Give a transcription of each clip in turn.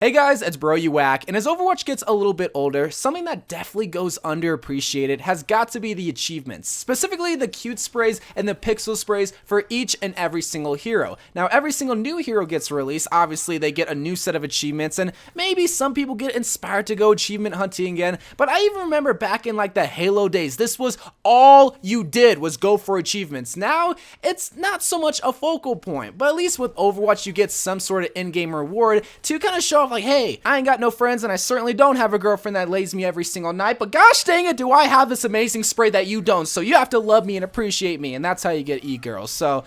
Hey guys, it's You Whack, and as Overwatch gets a little bit older, something that definitely goes underappreciated has got to be the achievements, specifically the cute sprays and the pixel sprays for each and every single hero. Now, every single new hero gets released, obviously they get a new set of achievements, and maybe some people get inspired to go achievement hunting again, but I even remember back in like the Halo days, this was all you did was go for achievements. Now, it's not so much a focal point, but at least with Overwatch you get some sort of in-game reward to kind of show off like, hey, I ain't got no friends and I certainly don't have a girlfriend that lays me every single night, but gosh dang it, do I have this amazing spray that you don't, so you have to love me and appreciate me, and that's how you get e-girls. So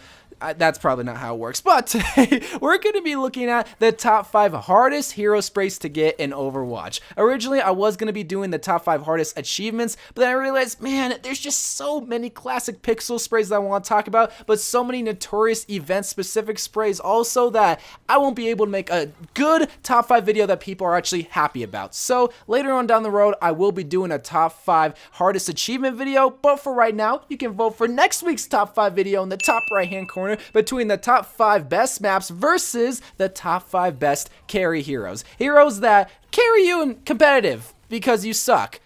that's probably not how it works, but today we're going to be looking at the top 5 hardest hero sprays to get in Overwatch. Originally, I was going to be doing the top 5 hardest achievements, but then I realized, man, there's just so many classic pixel sprays that I want to talk about, but so many notorious event-specific sprays also that I won't be able to make a good top 5 video that people are actually happy about. So later on down the road, I will be doing a top 5 hardest achievement video, but for right now, you can vote for next week's top 5 video in the top right-hand corner between the top 5 best maps versus the top 5 best carry heroes. Heroes that carry you in competitive because you suck.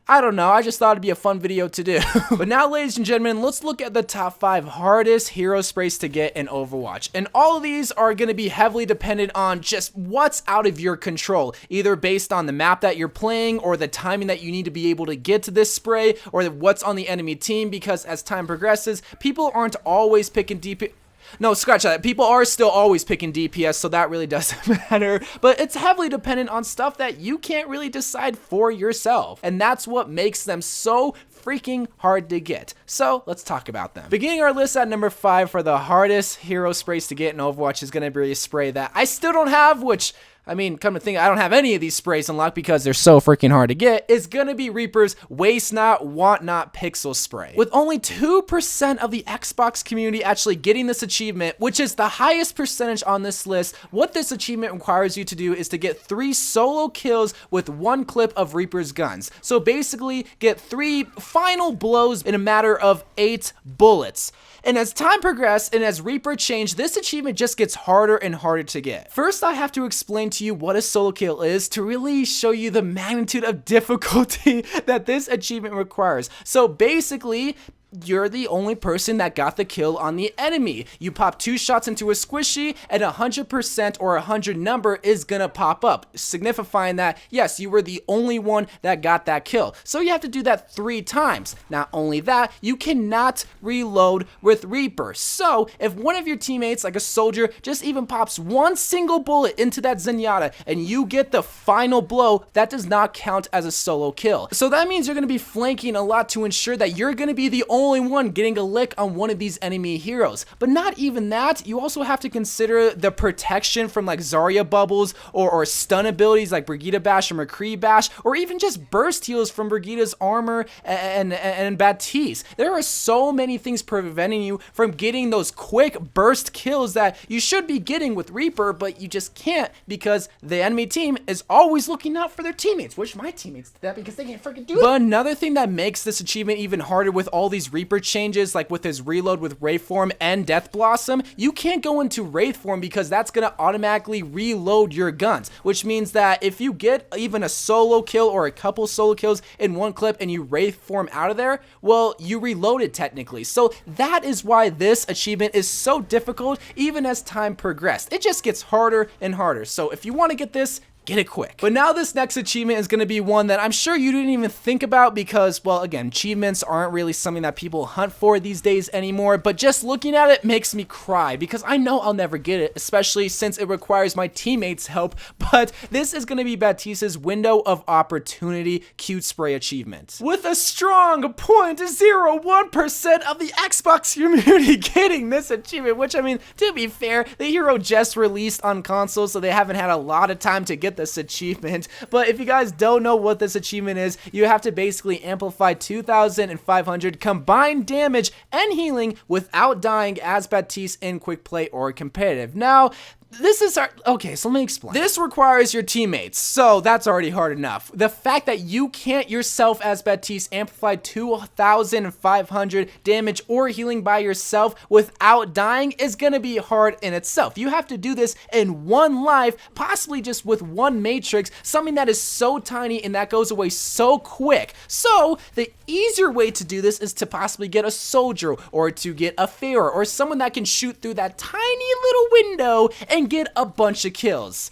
I don't know, I just thought it'd be a fun video to do. But now, ladies and gentlemen, let's look at the top 5 hardest hero sprays to get in Overwatch. And all of these are going to be heavily dependent on just what's out of your control, either based on the map that you're playing or the timing that you need to be able to get to this spray or what's on the enemy team, because as time progresses, people aren't always picking DP. No, scratch that. People are still always picking DPS, so that really doesn't matter. But it's heavily dependent on stuff that you can't really decide for yourself. And that's what makes them so freaking hard to get. So let's talk about them. Beginning our list at number 5 for the hardest hero sprays to get in Overwatch is going to be a spray that I still don't have, which, I mean, come to think, I don't have any of these sprays unlocked because they're so freaking hard to get. It's gonna be Reaper's Waste Not, Want Not Pixel Spray. With only 2% of the Xbox community actually getting this achievement, which is the highest percentage on this list, what this achievement requires you to do is to get 3 solo kills with 1 clip of Reaper's guns. So basically, get 3 final blows in a matter of 8 bullets. And as time progressed and as Reaper changed, this achievement just gets harder and harder to get. First, I have to explain to you what a solo kill is to really show you the magnitude of difficulty that this achievement requires. So basically, you're the only person that got the kill on the enemy. You pop 2 shots into a squishy and 100% or 100 number is gonna pop up, signifying that yes, you were the only one that got that kill. So you have to do that 3 times. Not only that, you cannot reload with Reaper. So if one of your teammates, like a soldier, just even pops 1 single bullet into that Zenyatta and you get the final blow, that does not count as a solo kill. So that means you're gonna be flanking a lot to ensure that you're gonna be the only one getting a lick on one of these enemy heroes. But not even that, you also have to consider the protection from like Zarya bubbles or stun abilities like Brigitte Bash or McCree Bash, or even just burst heals from Brigitte's armor and Baptiste. There are so many things preventing you from getting those quick burst kills that you should be getting with Reaper, but you just can't because the enemy team is always looking out for their teammates. Wish my teammates did that because they can't freaking do it. But another thing that makes this achievement even harder with all these Reaper changes, like with his reload with Wraith Form and Death Blossom, you can't go into Wraith Form because that's going to automatically reload your guns, which means that if you get even a solo kill or a couple solo kills in 1 clip and you Wraith Form out of there, well, you reloaded technically. So that is why this achievement is so difficult even as time progressed. It just gets harder and harder. So if you want to get this, get it quick. But now this next achievement is going to be one that I'm sure you didn't even think about because, well, again, achievements aren't really something that people hunt for these days anymore, but just looking at it makes me cry because I know I'll never get it, especially since it requires my teammates' help. But this is going to be Baptiste's Window of Opportunity Cute Spray achievement. With a strong 0.01% of the Xbox community getting this achievement, which, I mean, to be fair, the hero just released on console, so they haven't had a lot of time to get this achievement. But if you guys don't know what this achievement is, you have to basically amplify 2,500 combined damage and healing without dying as Baptiste in quick play or competitive. Now, this is hard. Okay, so let me explain. This requires your teammates, so that's already hard enough. The fact that you can't yourself as Baptiste amplify 2,500 damage or healing by yourself without dying is gonna be hard in itself. You have to do this in one life, possibly just with one matrix, something that is so tiny and that goes away so quick. So the easier way to do this is to possibly get a soldier or to get a Pharaoh or someone that can shoot through that tiny little window and get a bunch of kills.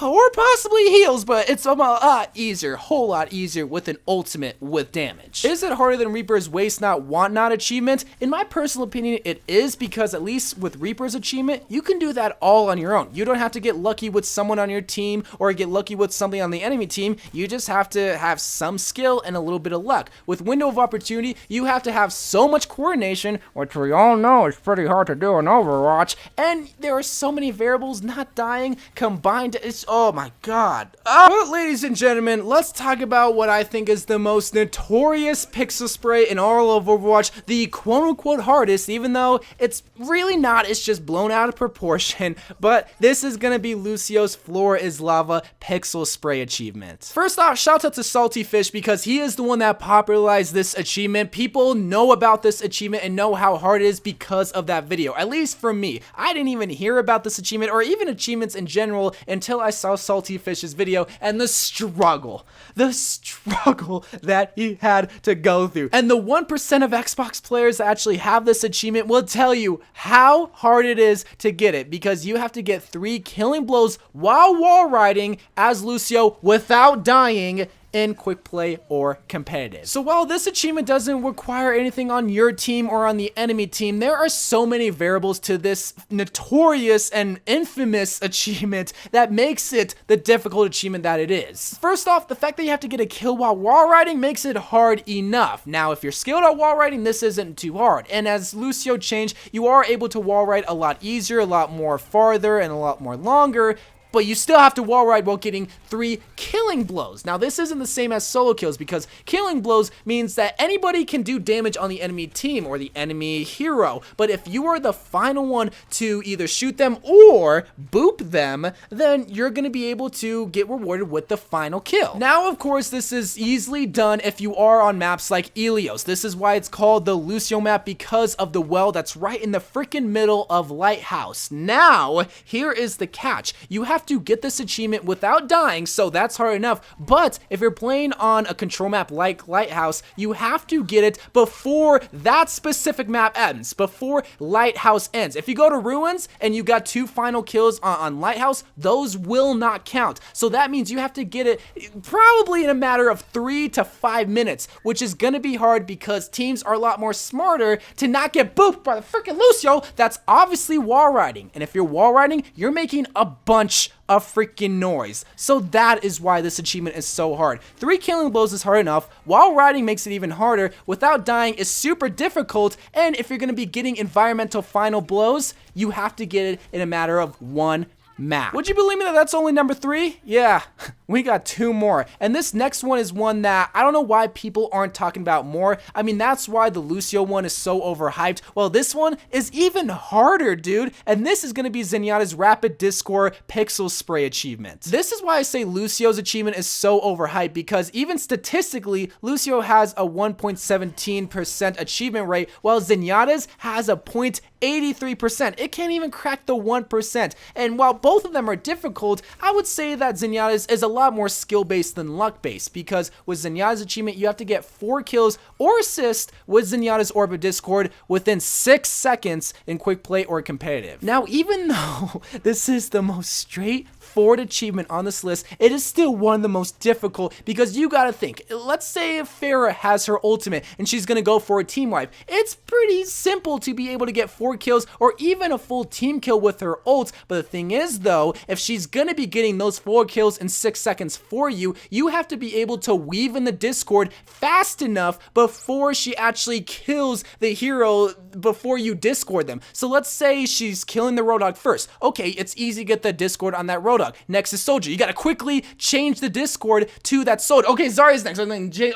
Or possibly heals, but it's a lot easier, whole lot easier with an ultimate with damage. Is it harder than Reaper's Waste Not Want Not achievement? In my personal opinion, it is, because at least with Reaper's achievement, you can do that all on your own. You don't have to get lucky with someone on your team or get lucky with something on the enemy team. You just have to have some skill and a little bit of luck. With Window of Opportunity, you have to have so much coordination, which we all know is pretty hard to do in Overwatch, and there are so many variables. Not dying combined to oh my god. But ladies and gentlemen, let's talk about what I think is the most notorious pixel spray in all of Overwatch, the quote-unquote hardest, even though it's really not, it's just blown out of proportion. But this is gonna be Lucio's Floor is Lava pixel spray achievement. First off, shout out to Salty Fish, because he is the one that popularized this achievement. People know about this achievement and know how hard it is because of that video. At least for me, I didn't even hear about this achievement or even achievements in general until I saw Salty Fish's video and the struggle that he had to go through. And the 1% of Xbox players that actually have this achievement will tell you how hard it is to get it, because you have to get 3 killing blows while wall riding as Lucio without dying in quick play or competitive. So while this achievement doesn't require anything on your team or on the enemy team, there are so many variables to this notorious and infamous achievement that makes it the difficult achievement that it is. First off, the fact that you have to get a kill while wall riding makes it hard enough. Now, if you're skilled at wall riding, this isn't too hard. And as Lucio changed, you are able to wall ride a lot easier, a lot more farther, and a lot more longer. But you still have to wall ride while getting 3 killing blows. Now, this isn't the same as solo kills, because killing blows means that anybody can do damage on the enemy team or the enemy hero. But if you are the final one to either shoot them or boop them, then you're going to be able to get rewarded with the final kill. Now, of course, this is easily done if you are on maps like Ilios. This is why it's called the Lucio map, because of the well that's right in the freaking middle of Lighthouse. Now, here is the catch. You have to get this achievement without dying, so that's hard enough. But if you're playing on a control map like Lighthouse, you have to get it before that specific map ends, before Lighthouse ends. If you go to Ruins and you got 2 final kills on Lighthouse, those will not count. So that means you have to get it probably in a matter of 3 to 5 minutes, which is gonna be hard because teams are a lot more smarter to not get booped by the freaking Lucio that's obviously wall riding. And if you're wall riding, you're making a bunch of freaking noise. So that is why this achievement is so hard. 3 killing blows is hard enough. While riding makes it even harder. Without dying is super difficult. And if you're going to be getting environmental final blows, you have to get it in a matter of 1 map. Would you believe me that that's only number 3? Yeah, we got 2 more. And this next one is one that I don't know why people aren't talking about more. I mean, that's why the Lucio one is so overhyped. Well, this one is even harder, dude. And this is going to be Zenyatta's Rapid Discord Pixel Spray achievement. This is why I say Lucio's achievement is so overhyped, because even statistically, Lucio has a 1.17% achievement rate, while Zenyatta's has a 0.83%. It can't even crack the 1%. And while both of them are difficult, I would say that Zenyatta's is a lot more skill-based than luck-based, because with Zenyatta's achievement, you have to get 4 kills or assists with Zenyatta's Orb of Discord within 6 seconds in quick play or competitive. Now, even though this is the most straightforward achievement on this list, it is still one of the most difficult, because you gotta think, let's say if Farah has her ultimate and she's gonna go for a team wipe. It's pretty simple to be able to get 4 kills or even a full team kill with her ult, but the thing is though, if she's gonna be getting those 4 kills in 6 seconds for you, you have to be able to weave in the Discord fast enough before she actually kills the hero before you Discord them. So let's say she's killing the Roadhog first. Okay, it's easy to get the Discord on that Roadhog. Next is Soldier. You gotta quickly change the Discord to that Soldier. Okay, Zarya's next.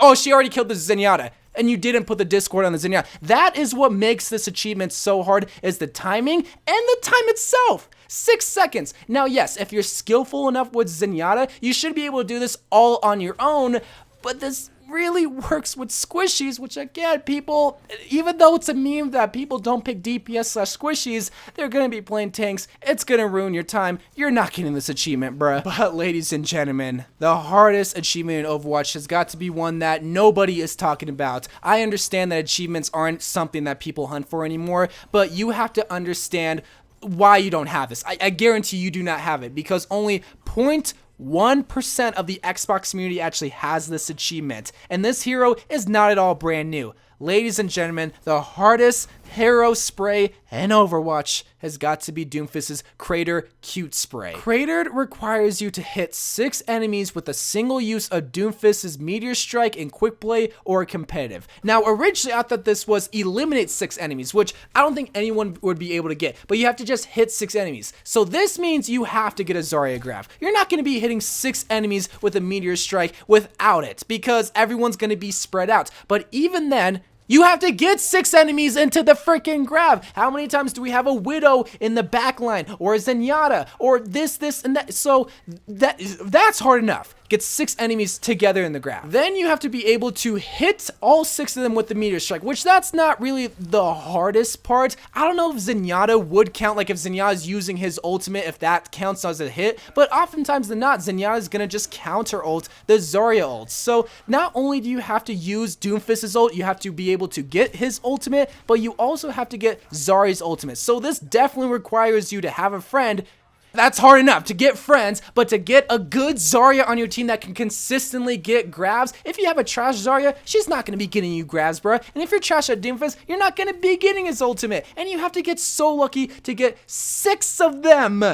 Oh, she already killed the Zenyatta, and you didn't put the Discord on the Zenyatta. That is what makes this achievement so hard, is the timing and the time itself. 6 seconds. Now, yes, if you're skillful enough with Zenyatta, you should be able to do this all on your own, but this really works with squishies, which again, people, even though it's a meme that people don't pick DPS/squishies, they're gonna be playing tanks. It's gonna ruin your time. You're not getting this achievement, bruh. But ladies and gentlemen, the hardest achievement in Overwatch has got to be one that nobody is talking about. I understand that achievements aren't something that people hunt for anymore, but you have to understand why you don't have this. I guarantee you do not have it, because only 0.1% of the Xbox community actually has this achievement, and this hero is not at all brand new. Ladies and gentlemen, the hardest hero spray in Overwatch has got to be Doomfist's Crater Cute Spray. Cratered requires you to hit 6 enemies with a single use of Doomfist's Meteor Strike in quick play or competitive. Now, originally I thought this was eliminate 6 enemies, which I don't think anyone would be able to get, but you have to just hit 6 enemies. So this means you have to get a Zarya grab. You're not going to be hitting 6 enemies with a Meteor Strike without it, because everyone's going to be spread out. But even then, you have to get 6 enemies into the freaking grab. How many times do we have a Widow in the back line, or a Zenyatta, or this, and that? So that's hard enough. Get 6 enemies together in the grab. Then you have to be able to hit all 6 of them with the Meteor Strike, which that's not really the hardest part. I don't know if Zenyatta would count, like if Zenyatta's using his ultimate, if that counts as a hit, but oftentimes than not, Zenyatta's gonna just counter ult the Zarya ult. So not only do you have to use Doomfist's ult, you have to be able to get his ultimate, but you also have to get Zarya's ultimate. So this definitely requires you to have a friend. That's hard enough to get friends, but to get a good Zarya on your team that can consistently get grabs. If you have a trash Zarya, she's not going to be getting you grabs, bruh. And if you're trash at Doomfist, you're not going to be getting his ultimate. And you have to get so lucky to get 6 of them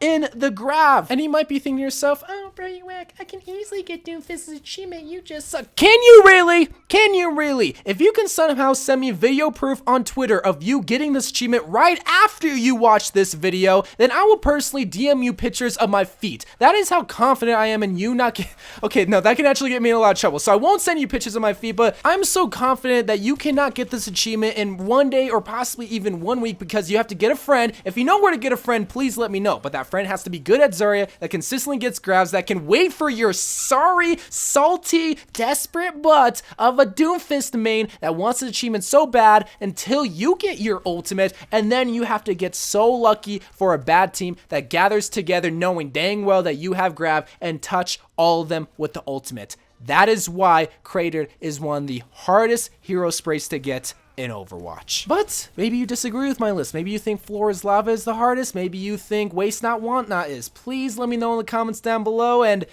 in the grab. And you might be thinking to yourself, oh, bro, you whack, I can easily get Doomfist's achievement, you just suck. Can you really? Can you really? If you can somehow send me video proof on Twitter of you getting this achievement right after you watch this video, then I will personally DM you pictures of my feet. That is how confident I am in you not get. Okay, no, that can actually get me in a lot of trouble. So I won't send you pictures of my feet, but I'm so confident that you cannot get this achievement in 1 day or possibly even 1 week, because you have to get a friend. If you know where to get a friend, please let me know. But that friend has to be good at Zarya, that consistently gets grabs, that can wait for your sorry, salty, desperate butt of a Doomfist main that wants an achievement so bad until you get your ultimate, and then you have to get so lucky for a bad team that gathers together knowing dang well that you have grab and touch all of them with the ultimate. That is why Crater is one of the hardest hero sprays to get in Overwatch. But maybe you disagree with my list. Maybe you think Floor is Lava is the hardest. Maybe you think Waste Not Want Not is. Please let me know in the comments down below. And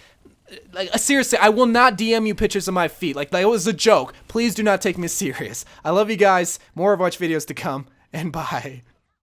like, seriously, I will not DM you pictures of my feet. Like, that was a joke. Please do not take me serious. I love you guys. More Overwatch videos to come, and bye.